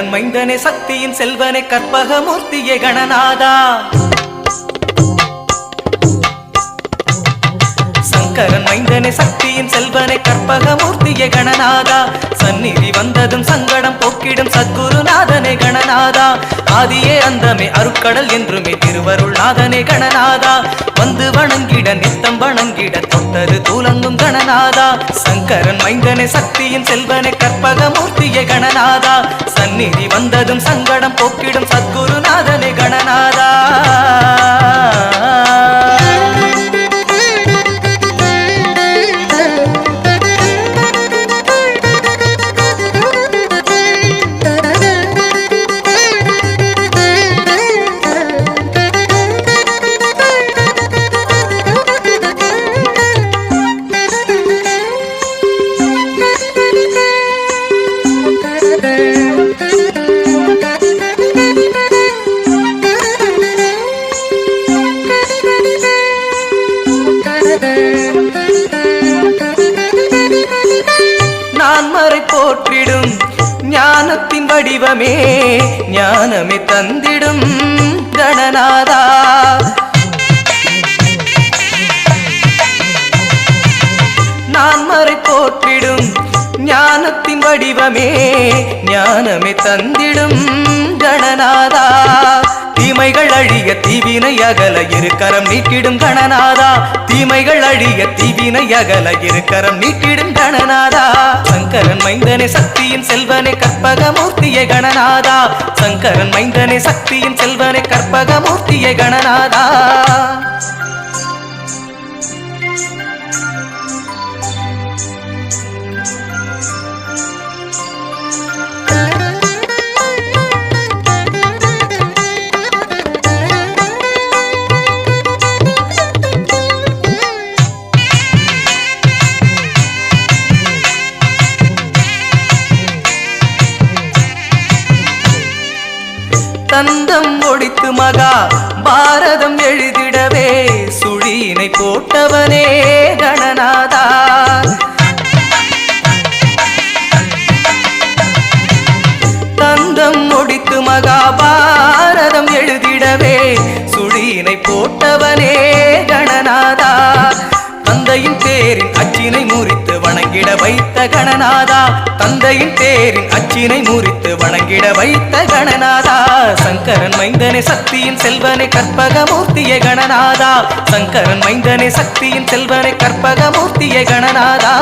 சங்கரன் மைந்தனே சக்தியின் செல்வனே கற்பகமூர்த்தியே கணநாதா. சங்கரன் மைந்தனே சக்தியின் செல்வனே கற்பகமூர்த்தியே கணநாதா. சந்நிதி வந்ததும் சங்கடம் போக்கிடும் சத்குருநாதனே கணநாதா. ஆதியே அந்தமே அருட்கடல் என்றுமே திருவருள் நாதனே கணநாதா. வந்து வணங்கிட நித்தம் வணங்கிட தொட்டது தூலங்கும் கணநாதா. சங்கரன் மைந்தனே சக்தியின் செல்வனே கற்பகமூர்த்தியே கணநாதா. சந்நிதி வந்ததும் சங்கடம் போக்கிடும் சத்குருநாதனே கணநாதா. போற்றிடும் ஞானத்தின் வடிவமே ஞானமே தந்திடும் கணநாதா. நான் மறை போற்றிடும் ஞானத்தின் வடிவமே ஞானமே தந்திடும் கணநாதா. தீமைகள் அழிய தீவினை அகல இருக்கரம் நீட்டிடும் கணநாதா. தீமைகள் அழிய தீவினை அகல இருக்கரம் நீட்டிடும் கணநாதா. சங்கரன் மைந்தனே சக்தியின் செல்வனே கற்பகமூர்த்தியே கணநாதா. சங்கரன் மைந்தனே சக்தியின் செல்வனே கற்பகமூர்த்தியே கணநாதா. தந்தம் ஒடித்து மகா பாரதம் எழுதிடவே சுழியினை போட்டவனே கணநாதா. தந்தம் ஒடித்து மகா பாரதம் எழுதிடவே சுழியினை போட்டவனே கணநாதா. தந்தையின் பேரின் அச்சினை முறித்து வணங்கிட வைத்த கணநாதா. தந்தையின் பேரின் அச்சினை முறித்து வணங்கிட வைத்த கணநாதா. சங்கரன் மைந்தனே சக்தியின் செல்வனே கற்பகமூர்த்தியே கணநாதா. சங்கரன் மைந்தனே சக்தியின் செல்வனே கற்பகமூர்த்தியே கணநாதா.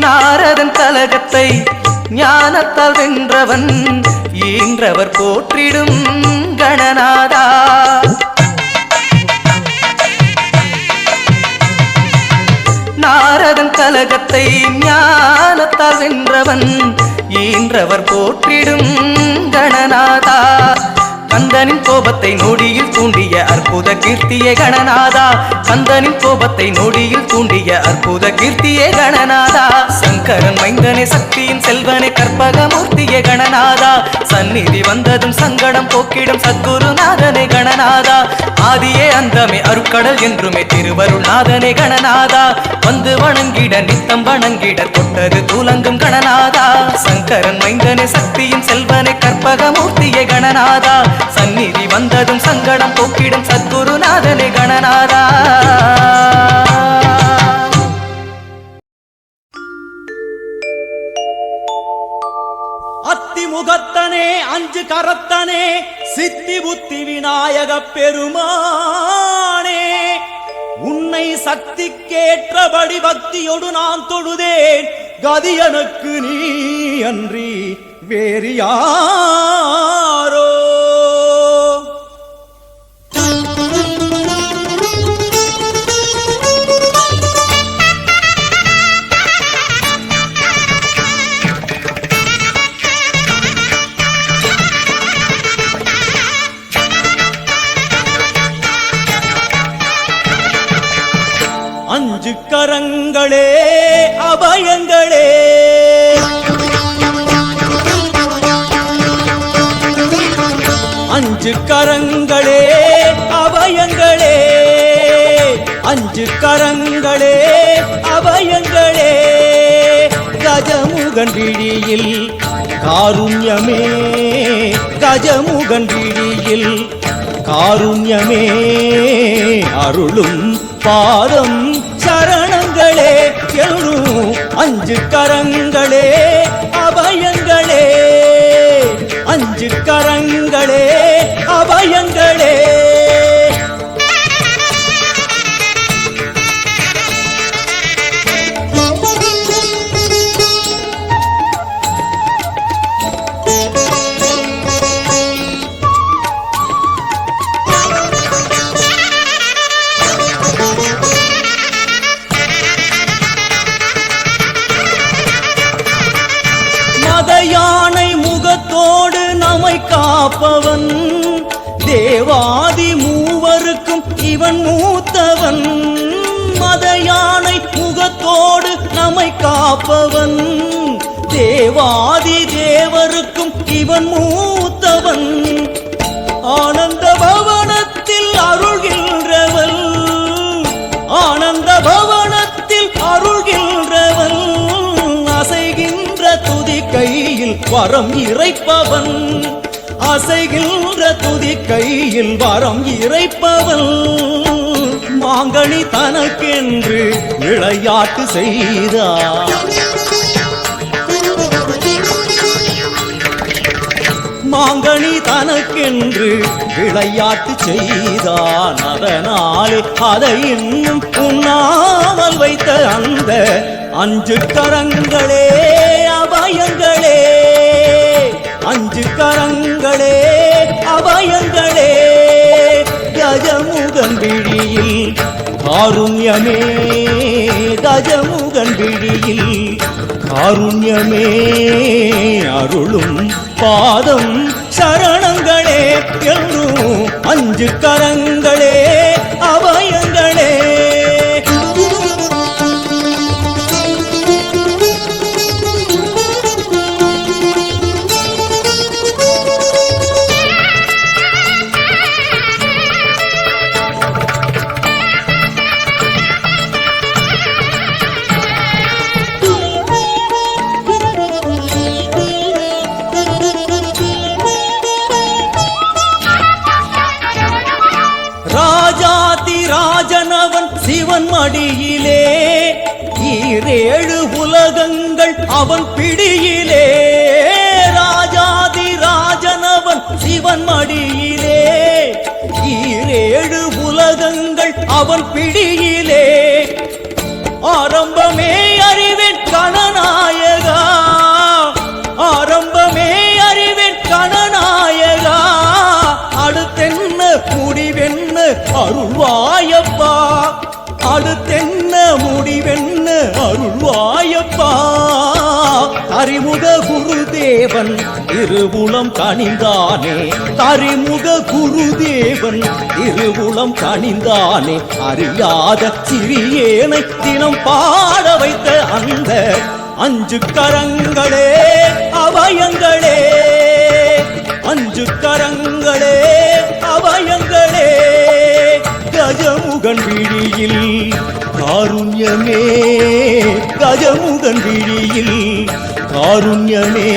நாரதன் கலகத்தை ஞானத்தால் வென்றவன் ஈன்றவர் போற்றிடும் கணநாதா. நாரதன் கலகத்தை ஞானத்தால் வென்றவன் ஈன்றவர் போற்றிடும் கணநாதா. கந்தனின் கோபத்தை நொடியில் தூண்டிய அற்புத கீர்த்தியே கணநாதா. கந்தனின் கோபத்தை நொடியில் தூண்டிய அற்புத கீர்த்தியே கணநாதா. சங்கரன் மைந்தனே சக்தியின் செல்வனே கற்பகமூர்த்தியே கணநாதா. சந்நிதி வந்ததும் சங்கடம் போக்கிடும் சத்குருநாதனே கணநாதா. ஆதியே அந்தமே அருட்கடல் என்றுமே திருவருள் நாதனே கணநாதா. வந்து வணங்கிட நித்தம் வணங்கிட தொட்டது தூலங்கும் கணநாதா. சங்கரன் மைந்தனே சக்தியின் செல்வனே கற்பகமூர்த்தியே கணநாதா. சந்நிதி வந்ததும் சங்கடம் போக்கிடும் சத்குருநாதனே கணநாதா. அத்திமுகத்தனே அஞ்சு கரத்தனே சித்தி புத்தி விநாயக பெருமானே. உன்னை சக்திக்கேற்றபடி பக்தியோடு நான் தொழுதேன். கதி எனக்கு நீ அன்றி வேறு யாரோ. அஞ்சு கரங்களே அபயங்களே அஞ்சு கரங்களே அபயங்களே அஞ்சு கரங்களே அபயங்களே கஜமுகன் விழியில் காருண்யமே கஜமுகன் விழியில் காருண்யமே அருளும் பாதம் சரணங்களே எழும் அஞ்சு கரங்களே அபயங்களே அஞ்சு கரங்களே அபயங்களே யானை முகத்தோடு நம்மை காப்பவன் தேவாதி மூவருக்கும் இவன் மூத்தவன் மத யானை முகத்தோடு நம்மை காப்பவன் தேவாதி தேவருக்கும் இவன் மூத்தவன் ஆனந்த பவனத்தில் அருள்கின்றவன் ஆனந்த பவனத்தில் அருள்கின்றவன் அசைகின்ற துதி கையில் வரம் இறைப்பவன் அசைகின்ற துதி கையில் வரம் இறைப்பவன் மாங்கனி தனக்கென்று விளையாட்டு செய்தார் மாங்கனி தனக்கென்று விளையாட்டு செய்தான் அதனாலே அதை இன்னும் உண்ணாமல் வைத்த அந்த அஞ்சு கரங்களே அபயங்களே அஞ்சு கரங்களே அபயங்களே கஜமுகன் விழியில் காருண்யமே கஜமுகன் விழியில் காருண்யமே அருளும் பாதம் சரணங்களே எழும் அஞ்சு கரங்களே அபயங்களே ராஜனவன் சிவன் மடியிலே ஈரேழு உலகங்கள் அவன் பிடியிலே ராஜாதி ராஜனவன் சிவன் மடியிலே ஈரேழு உலகங்கள் அவன் பிடியிலே ஆரம்பமே அறிவேன் கணநாயகா ஆரம்பமே அறிவேன் கணநாயகா அடுத்தென்ன முடிவென்ன அருள்வாயப்பா அடுத்தென்ன முடிவென்ன அருள்வாயப்பா அறிமுக குருதேவன் இருபுலம் கனிந்தானே அறிமுக குருதேவன் இருபுலம் கனிந்தானே அறியாத சிறியேனை தினம் பாட வைத்த அந்த அஞ்சு கரங்களே அபயங்களே அஞ்சு கரங்களே அபயங்களே கஜமுகன் விழியில் காருண்யமே கஜமுகன் விழியில் காருண்யமே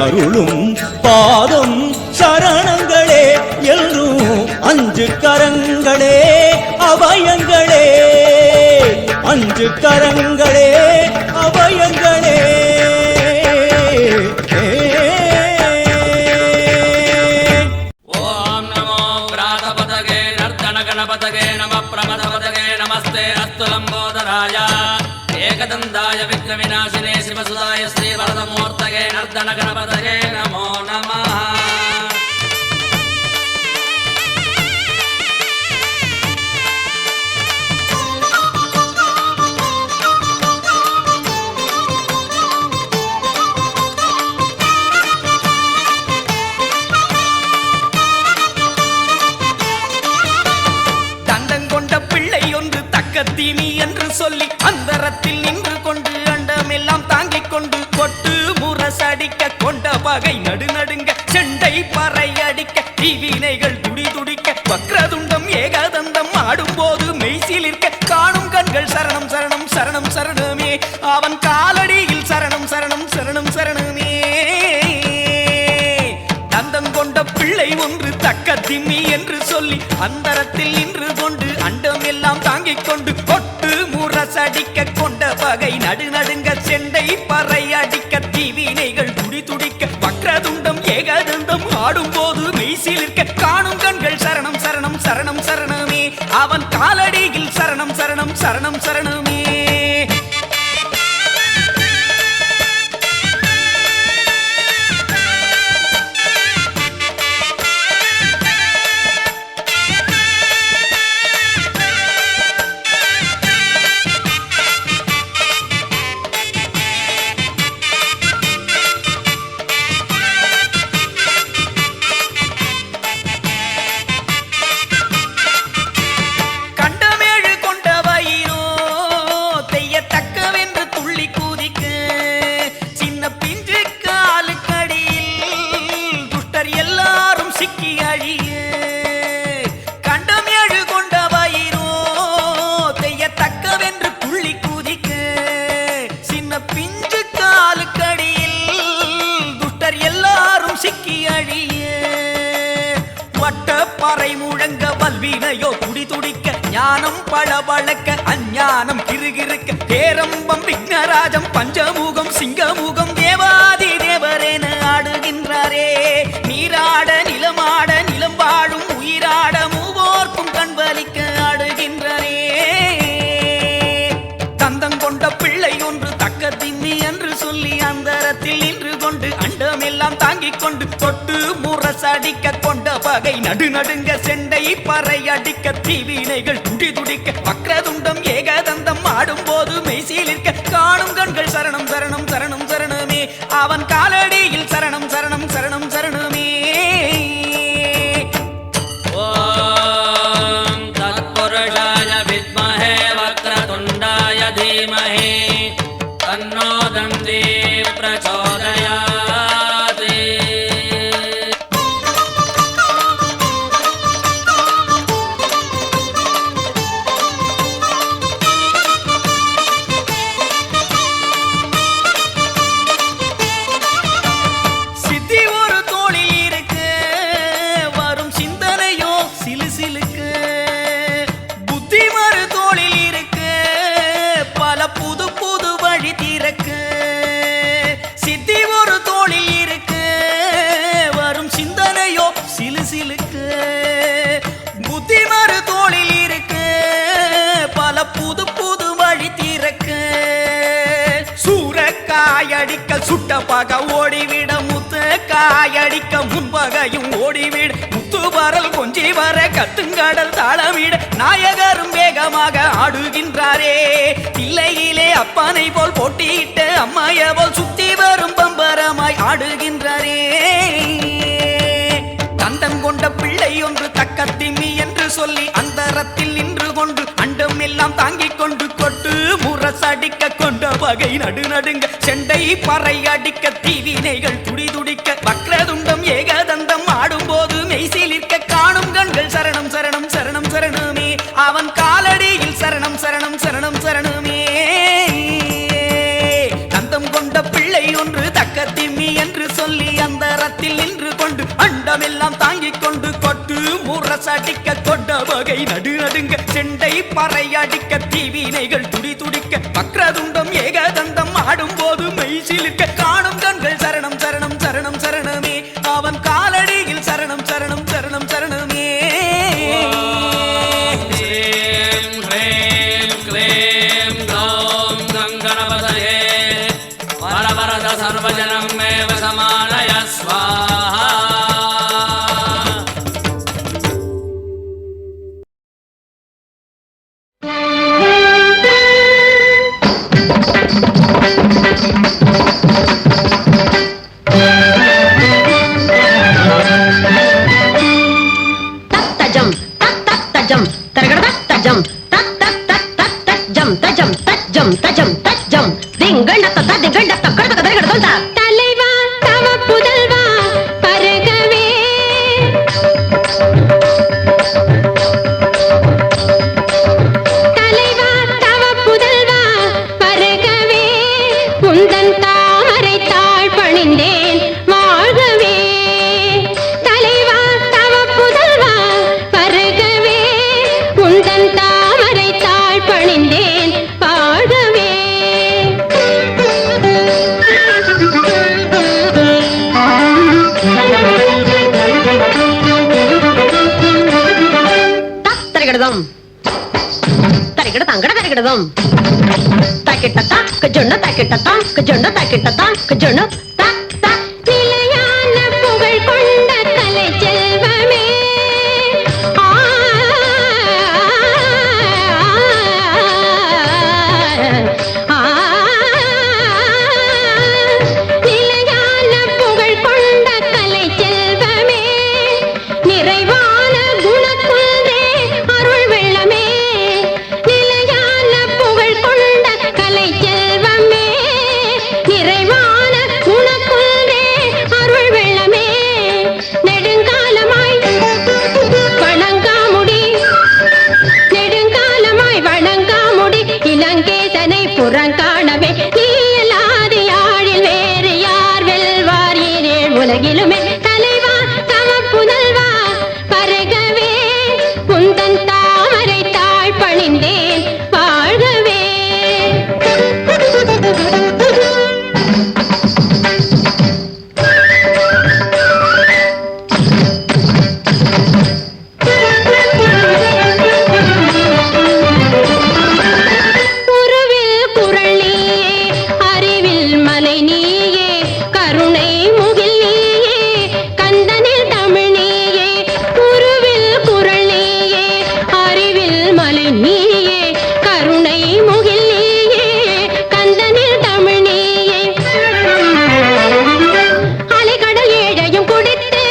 அருளும் பாதம் சரணங்களே என்றும் அஞ்சு கரங்களே அபயங்களே அஞ்சு கரங்களே அபயங்களே गणपतगे नमः प्रमथपतगे नमस्ते अस्तु लंबोदराय एकदन्ताय विघ्नविनाशिने शिवसुताय श्रीवरदमूर्तये नर्तन गणपतगे नमो नमः தீனி அந்தரத்தில் நின்று கொண்டு அண்டமெல்லாம் தாங்கிக் கொண்டு கொட்டு முரசடிக்க கொண்ட பகை நடுநடுங்க செண்டை பறை அடிக்க தீவினைகள் துடி துடிக்க வக்ரதுண்டம் ஏகதந்தம் ஆடும்போது மெய்சிலிருக்க காணும் கண்கள் சரணம் சரணம் சரணம் சரணமே அவன் காலடியில் சரணம் சரணம் சரணம் சரணமே தந்தம் கொண்ட பிள்ளை ஒன்று தக்க திம்மி என்று சொல்லி அந்தரத்தில் நின்று கொண்டு அண்டம் எல்லாம் தாங்கிக் கொண்டு கொட்டு முரசடிக்க கொண்ட பகை நடுநடுங்க செண்டை பறை அடிக்க தீவினைகள் துடி துடிக்க வக்ரதுண்டம் ஏகதந்தம் ஆடும்போது மெய்சிலிருக்க காணும் கண்கள் சரணம் சரணம் சரணம் சரணமே அவன் காலடியில் சரணம் சரணம் சரணம் சரணமே ஞானம் பளபளக்க அஞ்ஞானம் கிறுகிறுக்க பேரம்பம் விக்னராஜம் பஞ்சமுகம் சிங்கமுகம் தேவாதி தேவரேன ஆடுகின்றாரே நீராட நிலமாட நிலம் வாழும் உயிராட மூவோர்க்கும் கண்பலிக்க ஆடுகின்றாரே தந்தம் கொண்ட பிள்ளை ஒன்று தக்க திம்மி என்று சொல்லி அந்தரத்தில் நின்று கொண்டு அண்டமெல்லாம் தாங்கிக் கொண்டு தொட்டு முரசடிக்க கொண்ட பகை நடுநடுங்க செண்டை பறை அடிக்க தீவினைகள் துடி துடிக்க வக்ரதுண்டம் ஏகதந்தம் ஆடும்போது மெய்சிலிருக்க காணும் கண்கள் சரணம் சரணம் சரணம் சரணமே அவன் காலடியில் சரணம் சரணம் சரணம் சரணமே ஓம் தத்புருஷாய வித்மஹே வக்ரதுண்டாய தீமஹி தன்னோ தந்தி பிரச்சோதயாத். சுட்ட பக ஓடிவிட முத்து காயடிக்க முன்பகையும் ஓடிவிட முத்து வரல் கொஞ்சி வர கத்துங்கடல் தாளமிட நாயகரும் வேகமாக ஆடுகின்றாரே தில்லையிலே அப்பனை போல் போட்டியிட்ட அம்மைய போல் சுத்தி வரும் பம்பரமாய் ஆடுகின்றாரே தந்தம் கொண்ட பிள்ளை ஒன்று தக்க திம்மி என்று சொல்லி அந்தரத்தில் நின்று கொண்டு அண்டம் எல்லாம் தாங்கிக் கொண்டு கொட்டு முரசடிக்க கொண்ட வகை நடுநடுங்க செண்டை பறை அடிக்க தீவினைகள் துடி துடிக்க வக்ரதுண்டம் ஏகதந்தம் ஆடும்போது மெய்சிலிருக்க காணும் கண்கள் சரணம் சரணம் சரணம் சரணமே அவன் காலடியில் சரணம் சரணம் சரணம் சரணமே தந்தம் கொண்ட பிள்ளை ஒன்று தக்க திம்மி என்று சொல்லி அந்தரத்தில் நின்று கொண்டு அண்டமெல்லாம் தாங்கிக் கொண்டு கொட்டு முரசடிக்க கொண்ட வகை நடுநடுங்க செண்டை பறை அடிக்க தீவினைகள் துடி துடிக்க வக்ரதுண்டம் ஏகதந்தம் ஆடும்போது மெய்சிலிருக்க காணும் கண்கள் சரணம் சரணம் சரணம் சரணமே அவன் காலடியில் சரணம் சரணம் சரணம் சரணமே. ஸ்ரீம் ஹ்ரீம் க்ளீம் க்ளௌம் கங்கணபதயே வரவரத சர்வஜனம் மேவ சமானய ஸ்வாஹா. tajam தஜம் தஜம் தஜம் திங்கண்ட திங்கண்ட தக்கட தக்கட தலைவா தவ புதல்வா பரகவே தலைவா தவ புதல்வா பரகவே உந்தன் தாமரை தாழ் பணிந்தேன் வாழ்கவே தலைவா தவ புதல்வா பரகவே உந்தன் தாமரை தாழ் பணிந்தேன் வாழ்கவே தரிகிடதும் தரிகிட தங்கட தரிகிடதும் தாக்கிட்ட தாக்கு ஜொண்ணு தாக்கிட்ட தாக்கு ஜொண்ணு தாக்கிட்ட தாக்கு ஜொண்ணு நிலையான புகழ் கொண்ட கலை செல்வமே நிலையான புகழ் கொண்ட கலை செல்வமே நிறைவான குணக்குன்றே அருள் வெள்ளமே நிலையான புகழ் கொண்ட கலை செல்வமே நிறைவான குணக்குன்றே அருள் வெள்ளமே நெடுங்காலமாய் வணங்காமுடி நெடுங்காலமாய் வணங்காமுடி இலங்கேசனை புறங்காணவே நீயலாது யாழில் வேறு யார் வெல்வார் ஈரேழ் உலகிலுமே தலைவா தவ புதல்வா பரகவே உந்தன் தாமரை தாழ் பணிந்தேன் வாழ்கவே உருவில் குரல் நீயே அறிவில் மலை நீயே கருணை முகில் நீயே கந்தனில் தமிழ் நீயே உருவில் குரல் நீயே அறிவில் மலை நீயே கருணை முகில் நீயே கந்தனில் தமிழ் நீயே அலைகடல் ஏழையும் குடித்து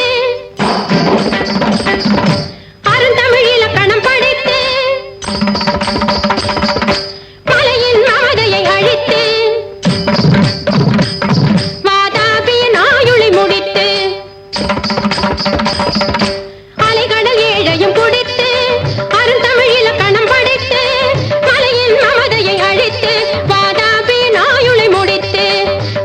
அருந்தமிழ் இலக்கணம் படித்து மலையின் மாதையை அழித்து வாதாபியின் ஆயுளை முடித்து அலைகடல் ஏழையும் குடித்து அருந்தமிழ் இலக்கணம் படித்து மலையின் மாதையை அழித்து வாதாபியின் ஆயுளை முடித்து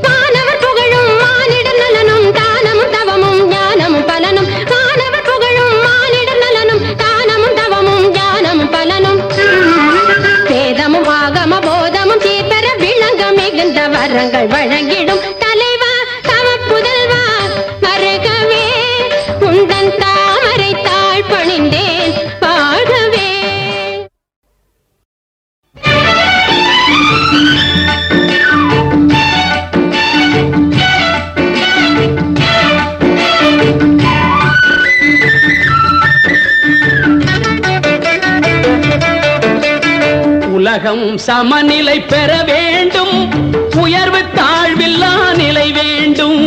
வானவர் புகழும் மானிடர் நலனும் தானமும் தவமும் ஞானமும் பலனும் வானவர் புகழும் மானிடர் நலனும் தானமும் தவமும் ஞானமும் பலனும் வேதமும் ஆகம போதமும் சீர்பெற விளங்க மிகுந்த வரங்கள் வழங்கிடும் தலைவா தவ புதல்வா வருகவே உந்தன் தாமரை தாழ் பணிந்தேன் வாழ்கவே உலகம் சமநிலை பெற வேண்டும் உயர்வு தாழ்வில்லா நிலை வேண்டும்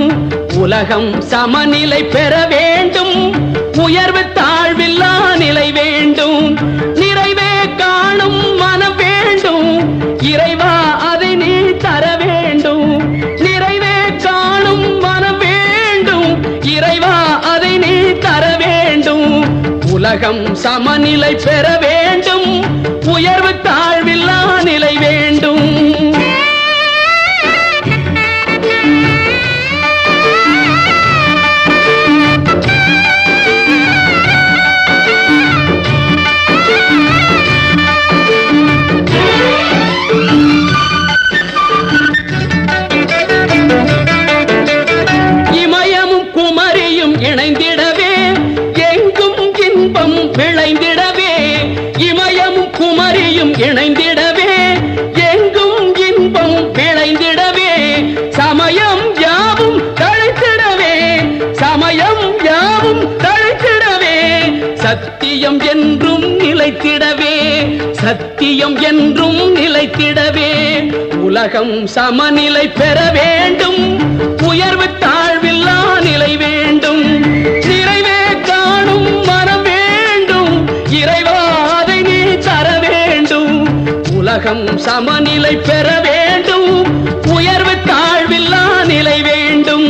உலகம் சமநிலை பெற வேண்டும் உயர்வு தாழ்வில்லா நிலை வேண்டும் நிறைவே காணும் மனம் வேண்டும் இறைவா அதை நீ தர வேண்டும் நிறைவே காணும் மனம் வேண்டும் இறைவா அதை நீ தர வேண்டும் உலகம் சமநிலை பெற வேண்டும் உயர்வு தாழ்வில்லா நிலை வேண்டும் இமயமும் குமரியும் இணைந்திடவே எங்கும் இன்பம் விளைந்திடவே இமயமும் குமரியும் இணைந்திடவே எங்கும் இன்பம் விளைந்திடவே சமயம் யாவும் தழைத்திடவே சமயம் யாவும் தழைத்திடவே சத்தியம் என்றும் நிலைத்திடவே சத்தியம் என்றும் நிலைத்திடவே உலகம் சமநிலை பெற வேண்டும் உயர்வு தாழ்வில்லா நிலை வேண்டும் நிறைவே காணும் மனம் வேண்டும் இறைவா அதை நீ தர வேண்டும் உலகம் சமநிலை பெற வேண்டும், உயர்வு தாழ்வில்லா நிலை வேண்டும்.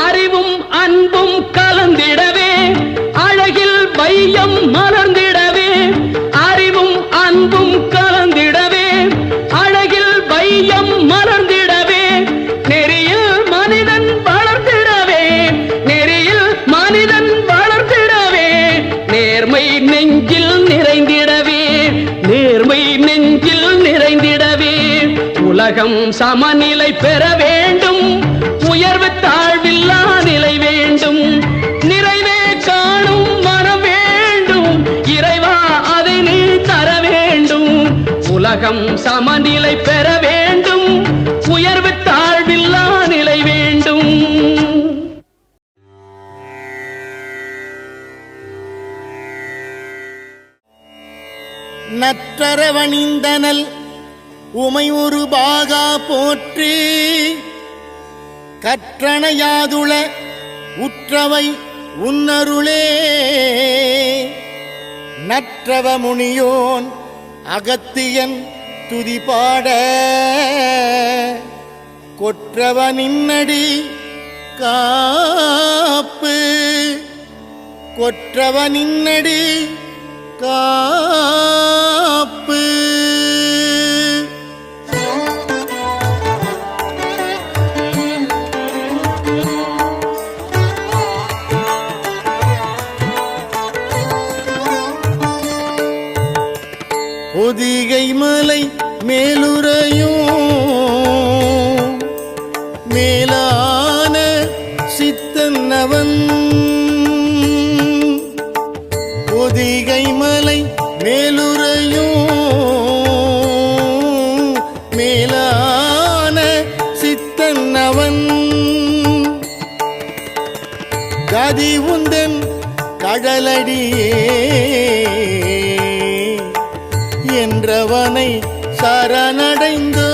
அறிவும் அன்பும் கலந்திடவே அழகில் வையம் மலர்ந்திடவே, அறிவும் அன்பும் கலந்திடவே அழகில் வையம் மலர்ந்திடவே, நெறியில் மனிதன் வளர்ந்திடவே, நெறியில் மனிதன் வளர்ந்திடவே, நேர்மை நெஞ்சில் நிறைந்திடவே, நேர்மை நெஞ்சில் நிறைந்திடவே, உலகம் சமநிலை பெற வேண்டும், உயர்வு தாழ்வில்லா நிலை வேண்டும். நிறைவே காணும் மனம் வேண்டும், இறைவா அதை நீ தர வேண்டும். உலகம் சமநிலை பெற வேண்டும், உயர்வு தாழ்வில்லா நிலை வேண்டும். நற்றரவணிந்தனல் உமை ஒரு பாகா போற்றி, கற்றணையாதுள உற்றவை உன்னருளே. நற்றவ முனியோன் அகத்தியன் துதிபாட, கொற்றவ நின்னடி காப்பு, கொற்றவ நின்னடி காப்பு. பொதிகை மலை மேலுறையும் மேலான சித்தன்னவன், பொதிகை மலை மேலுறையும் மேலான சித்தன்னவன், கதி உந்தன் கடலடியே என்றவனை சரணடைந்தோர்,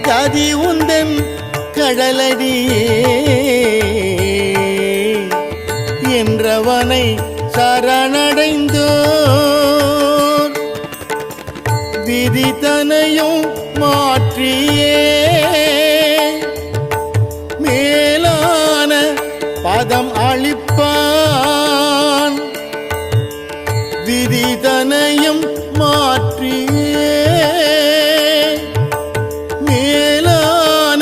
கதி உந்தன் கடலடியே என்றவனை சரணடைந்தோர், விதிதனையும் மாற்றியே மேலான பதம் அளிப்பான், விதிதனையும் மாற்றியே மேலான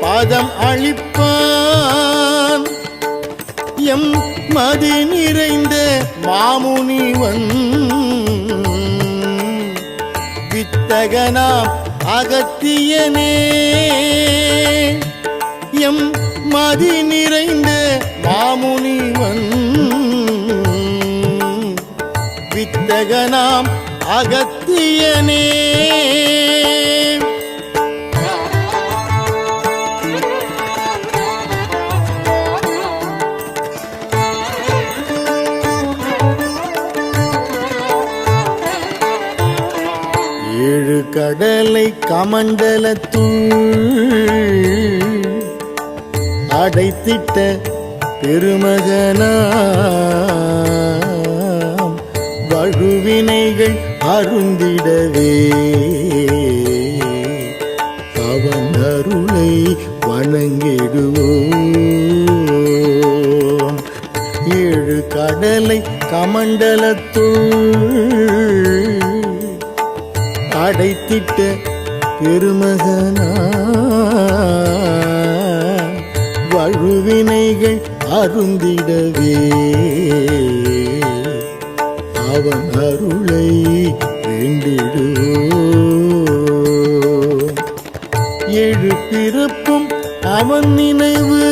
பதம் அளிப்பான். எம் மதி நிறைந்த மாமுனிவன் வித்தகனாம் அகத்தியனே, எம் மதி நிறைந்த மாமுனிவன் வித்தகனாம் அகத்தியனே. ஏழு கடலை கமண்டலத்துள் அடைத்திட்ட பெருமகனாம் வழுவினைகள் அருந்திடவே அவன் அருளை வணங்கிடுவோம். ஏழு கடலை கமண்டலத்துள் அடைத்திட்ட பெருமகனாம் வழுவினைகள் அருந்திடவே அவன் அருளை வேண்டிடுவோம். ஏழு பிறப்பும் அவன் நினைவு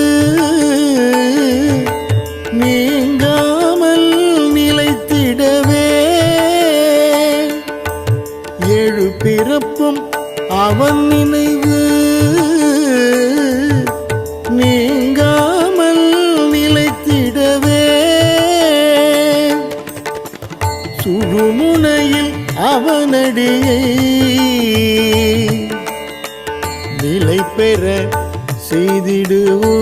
நீங்காமல் நிலைத்திடவே, ஏழு பிறப்பும் அவன் நினைவு நீங்காமல் நிலைத்திடவே, சுழுமுனையில் அவனடியை நிலை பெற செய்திடுவோ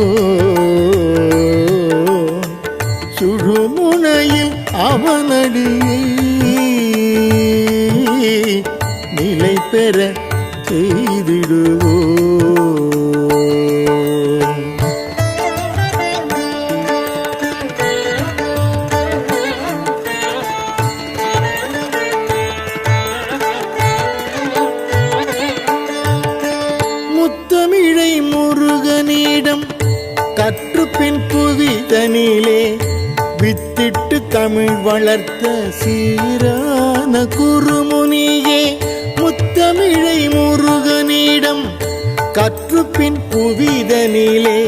சுழுமுனையில் அவனடியை நிலை பெற செய்திடுவோ முத்தமிழை முருகனிடம் கற்று பின் புவிதனிலே வித்திட்டு தமிழ் வளர்த்த சீரான குருமுனியே முத்தமிழை முருகனிடம் கற்று பின் புவிதனிலே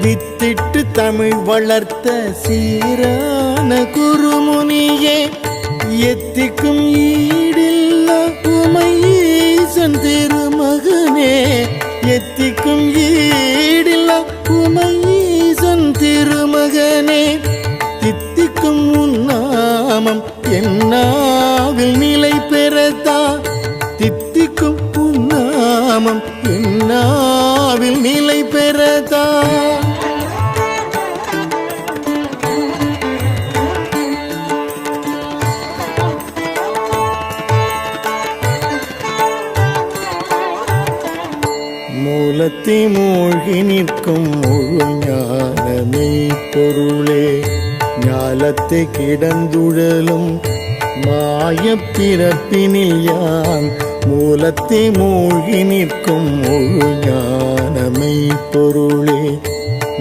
வித்திட்டு தமிழ் வளர்த்த சீரான குருமுனியே எத்திக்கும் ஈடில்லா உமையீசன் திருமகனே எத்திக்கும் ஈடில்லா உமையீசன் திருமகனே தித்திக்கும் உன்னாமம் என்னாவில் நிலை பெறதா தித்திக்கும் உன்னாமம் என்னாவில் நிலை பெறதா மூலத்தை மூழ்கி நிற்கும் முழு ஞானமே பொருளே ஞாலத்தை கிடந்துழலும் மாயப் பிறப்பினில் யான் மூலத்தை மூழ்கி நிற்கும் முழு ஞானமே பொருளே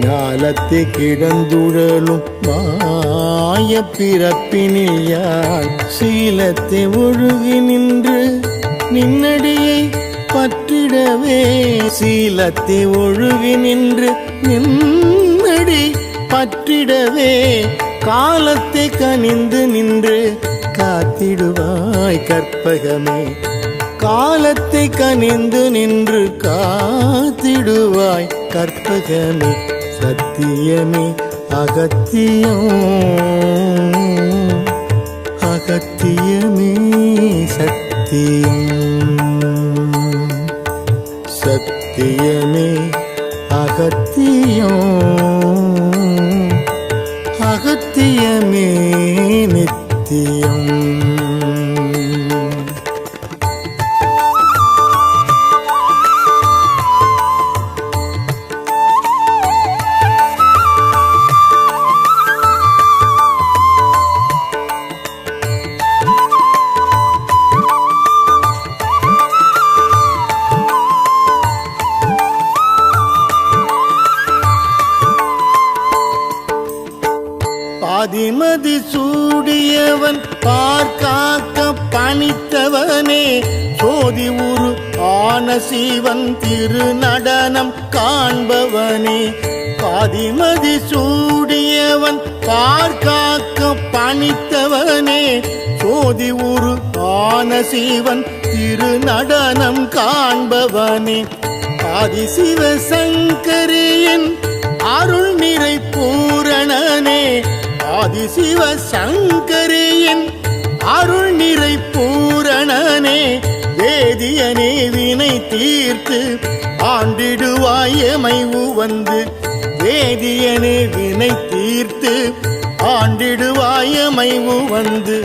ஞாலத்தை கிடந்துழலும் மாயப் பிறப்பினில் யான் சீலத்தை ஒழுகி நின்று நின்னடியை பற்றிடவே சீலத்தை ஒழுகி நின்று நின்னடி பற்றிடவே காலத்தை கனிந்து நின்று காத்திடுவாய் கற்பகமே காலத்தை கனிந்து நின்று காத்திடுவாய் கற்பகமே சத்தியமே அகத்தியம் அகத்தியமே சத்தியம் சத்தியமே அகத்தியம் அகத்தியமே நித்தியம் பாதிமதி சூடியவன் பார்க்காக்க பணித்தவனே சோதி உரு ஆன சிவன் திருநடனம் காண்பவனே பாதிமதி சூடியவன் பார்க்காக்க பணித்தவனே சோதி உரு ஆன சிவன் திருநடனம் காண்பவனே ஆதிசிவ சங்கரியின் அருள் நிறை பூரணனே ஆதிசிவ சங்கரியின் அருள் நிறை பூரணனே வேதியனே வினை தீர்த்து ஆண்டிடுவாய் எமைவு வந்து வேதியனே வினை தீர்த்து ஆண்டிடுவாய் எமைவு வந்து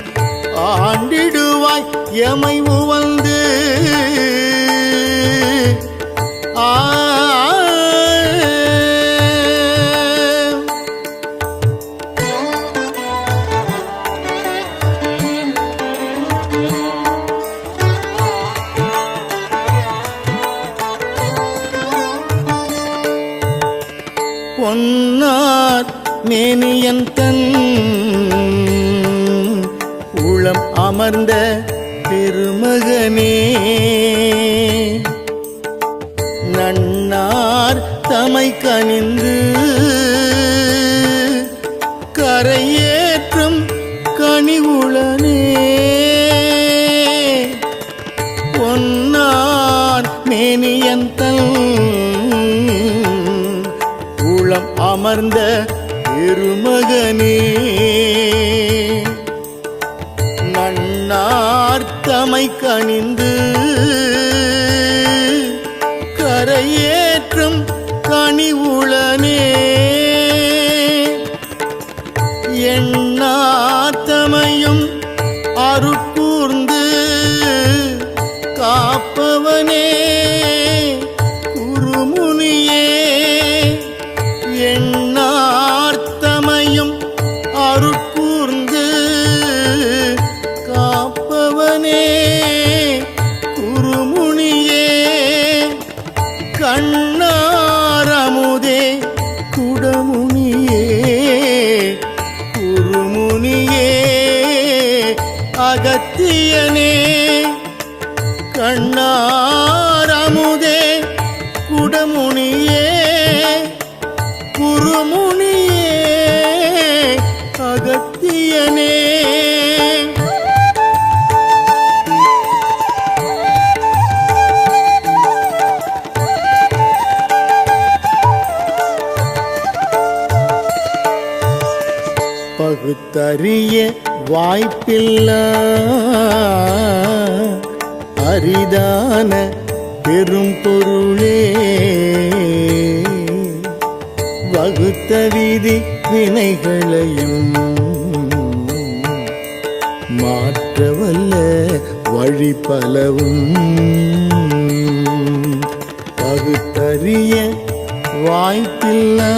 ஆண்டிடுவாய் எமைவு வந்து பொன்னார் மேனியன் தன் உளம் அமர்ந்த பெருமகனே நன்னார் தமை கனிந்து கரையேற்றும் கனிவுளனே பொன்னார் மேனியன் தன் உளம் அமர்ந்த பெருமகனே தமை கனிந்து கரையேற்றும் கனிவுளனே எண்ணாத்தமையும் அருட்கூர்ந்து காப்பவனே குருமுனியே எண்ணார்த்தமையும் அருட்கூர்ந்து காப்பவனே குருமுனியே கண்ணாரமுதே குடமுனியே குருமுனியே அகத்தியனே கண்ணாரமுதே குடமுனியே குருமுனியே அகத்தியனே பகுத்தறிய வாய்ப்பில்லா அரிதான பெரும் பொருளே வகுத்த விதி வினைகளையும் மாற்றவல்ல வழி பலவும் பகுத்தறிய வாய்ப்பில்லா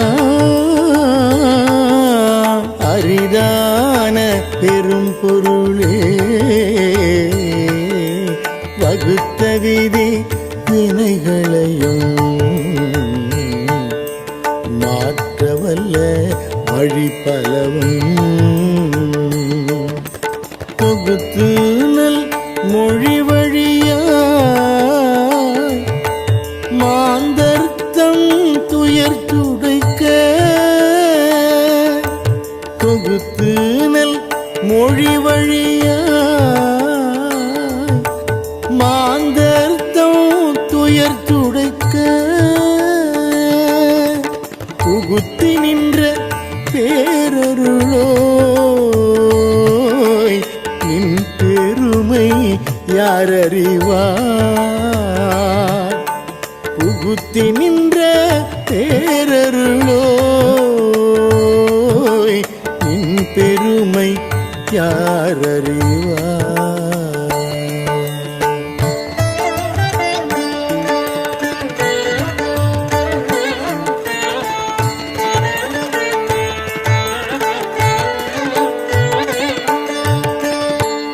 அரிதான பெரும் பொருளே வகுத்த விதி வினைகளையும் மாற்றவல்ல வழி பலவும் தொகுத்து நல் மொழி வழியாய் மாந்தர்த்தம் துயர் துடைக்க தொகுத்து நல் மொழி வழியாய் மாந்தர்த்தம் துயர் துடைக்க புகுத்தி நின்ற பேரருளோய் நின் பெருமை யாரறிவார் புகுத்தி நின்ற பேரருளோய் நின் பெருமை யாரறிவார்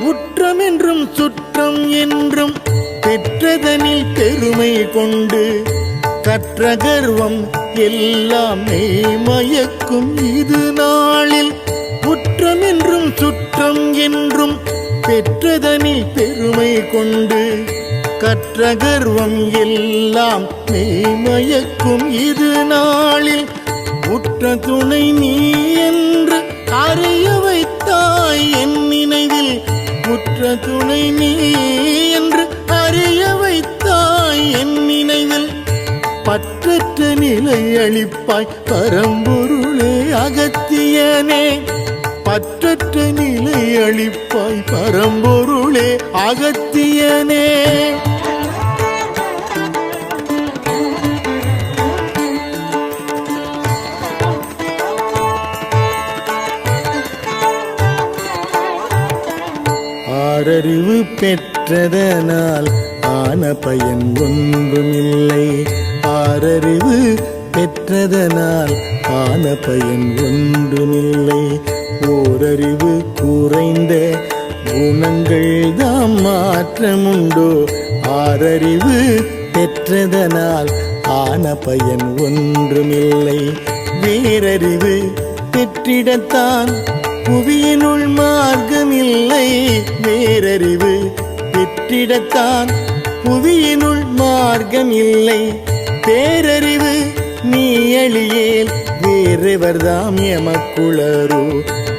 உற்றம் என்றும் சுற்றம் என்றும் பெற்றதனில் பெருமை கொண்டு கற்ற கர்வம் எல்லாமே மயக்கும் இது நாளில் உற்றம் என்றும் சுற்றம் என்றும் பெற்றதனில் பெருமை கொண்டு கற்ற கர்வம் எல்லாம் மெய்மயக்கும் இது நாளில் உற்ற துணை நீ என்று அறிய வைத்தாய் என் நினைவில் உற்ற துணை நீ என்று அறிய வைத்தாய் என் நினைவில் பற்றற்ற நிலை அளிப்பாய் பரம்பொருளே அகத்தியனே பற்றற்ற நிலை அளிப்பாய் பரம்பொருளே அகத்தியனே ஆறறிவு பெற்றதனால் ஆன பயன் ஒன்றுமில்லை ஆறறிவு பெற்றதனால் ஆன பயன் ஒன்றுமில்லை ஓரறிவு குறைந்த குணங்கள் தாம் மாற்றமுண்டோ ஆறறிவு பெற்றதனால் ஆன பயன் ஒன்றுமில்லை வேறறிவு பெற்றிடத்தான் புவியினுள் மார்க்கமில்லை வேறறிவு பெற்றிடத்தான் புவியினுள் மார்க்கமில்லை பேரறிவு நீ எளியேல் வேறெவர்தாம் எமக்குளரோ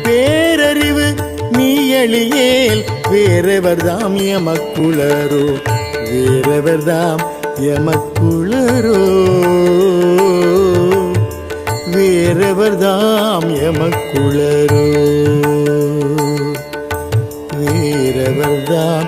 பேரறிவு நீ எளியேல் வேறெவர்தாம் எமக்குளரோ வேறெவர்தாம் எமக்குளரோ வேறெவர்தாம் எமக்குளரோ வேறெவர்தாம்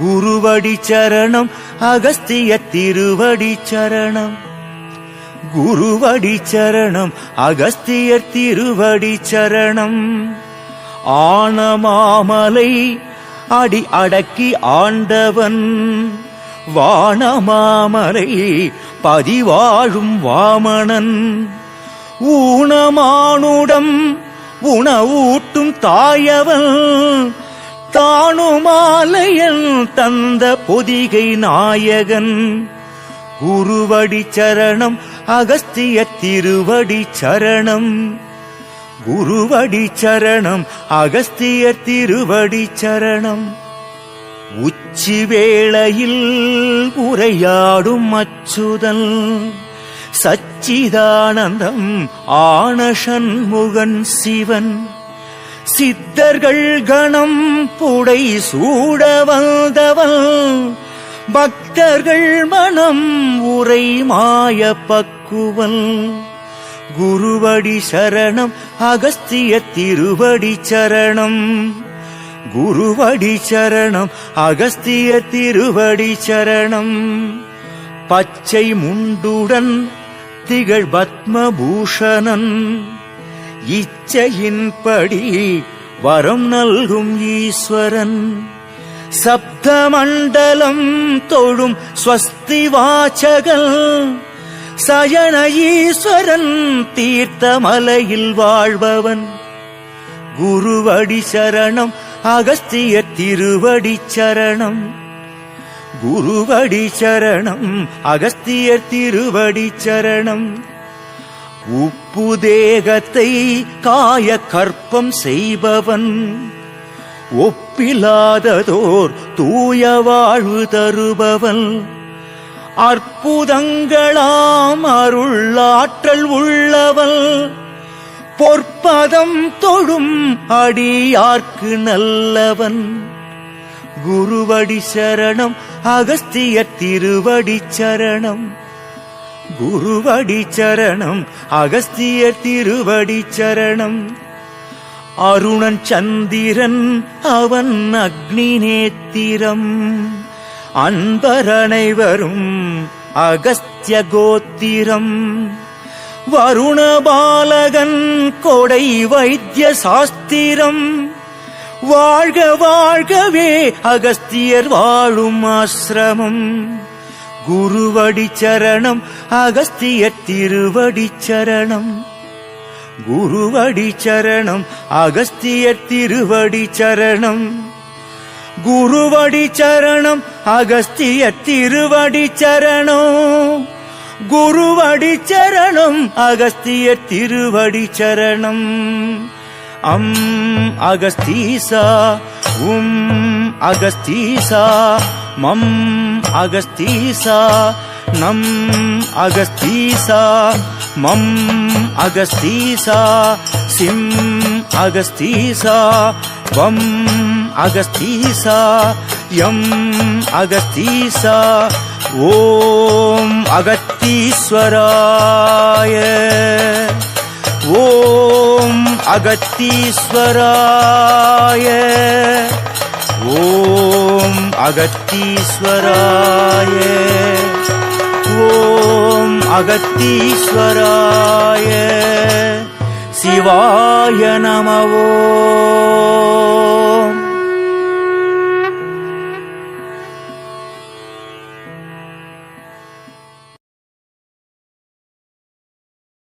குருவடி சரணம் அகஸ்திய திருவடி சரணம். குருவடி சரணம் அகஸ்தியர் திருவடி சரணம். ஆனமாமலை அடி அடக்கி ஆண்டவன் வானமாமலை பதிவாழும் வாமணன். ஊனமானுடம் உணவூட்டும் தாயவன் தானுமாலையன் தந்த பொதிகை நாயகன். குருவடி சரணம் அகஸ்திய திருவடி சரணம். குருவடி சரணம் அகஸ்திய திருவடி சரணம். உச்சி வேளையில் உரையாடும் அச்சுதன் சச்சிதானந்தம் ஆன சண்முகன் சிவன். சித்தர்கள் கணம் புடை சூட வந்தவன் பக்தர்கள் மனம் உரை மாய பக்குவன். குருவடி சரணம் அகஸ்திய திருவடி சரணம். குருவடி சரணம் அகஸ்திய திருவடி சரணம். பச்சை முண்டுடன் திகழ் பத்மபூஷணன் இச்சையின்படி வரம் நல்கும் ஈஸ்வரன். சப்த மண்டலம் தொழும் ஸ்வஸ்தி வாசகன் சயன ஈஸ்வரன் தீர்த்தமலையில் வாழ்பவன். குருவடி சரணம் அகஸ்திய திருவடி சரணம். குருவடி சரணம் அகஸ்திய திருவடி சரணம். உப்பு தேகத்தை காய கற்பம் செய்பவன் ஒப்பிலாததோர் தூய வாழ்வு தருபவன். அற்புதங்களாம் அருளாற்றல் உள்ளவன் பொற்பதம் தொழும் அடியார்க்கு நல்லவன். குருவடி சரணம் அகஸ்திய திருவடி சரணம். குருவடி சரணம் அகஸ்திய திருவடி சரணம். அருணன் சந்திரன் அவன் அக்னி நேத்திரம் அன்பரனைவரும் அகஸ்திய கோத்திரம். வருணபாலகன் கொடை வைத்திய சாஸ்திரம் வாழ்க வாழ்கவே அகஸ்தியர் வாழும் ஆசிரமம். குருவடி சரணம் அகஸ்திய திருவடி சரணம். குருவடி சரணம் அகஸ்திய திருவடி சரணம். குருவடி சரணம் அகஸ்திய திருவடி சரணம். குருவடி சரணம் அகஸ்திய திருவடி சரணம். அகஸ்தீசா அகஸ்தீசா மம் அகஸ்தீசா நம் அகஸ்தீசா மம் அகஸ்தீசா சிம் அகஸ்தீசா வம் அகஸ்தீசா யம் அகஸ்தீசா. ஓம் அகத்தீஸ்வராய. ஓம் அகத்தீஸ்வராய. ஓம் அகத்தீஸ்வராய. ஓம் அகத்தீஸ்வராய. சிவாய நம. ஓம்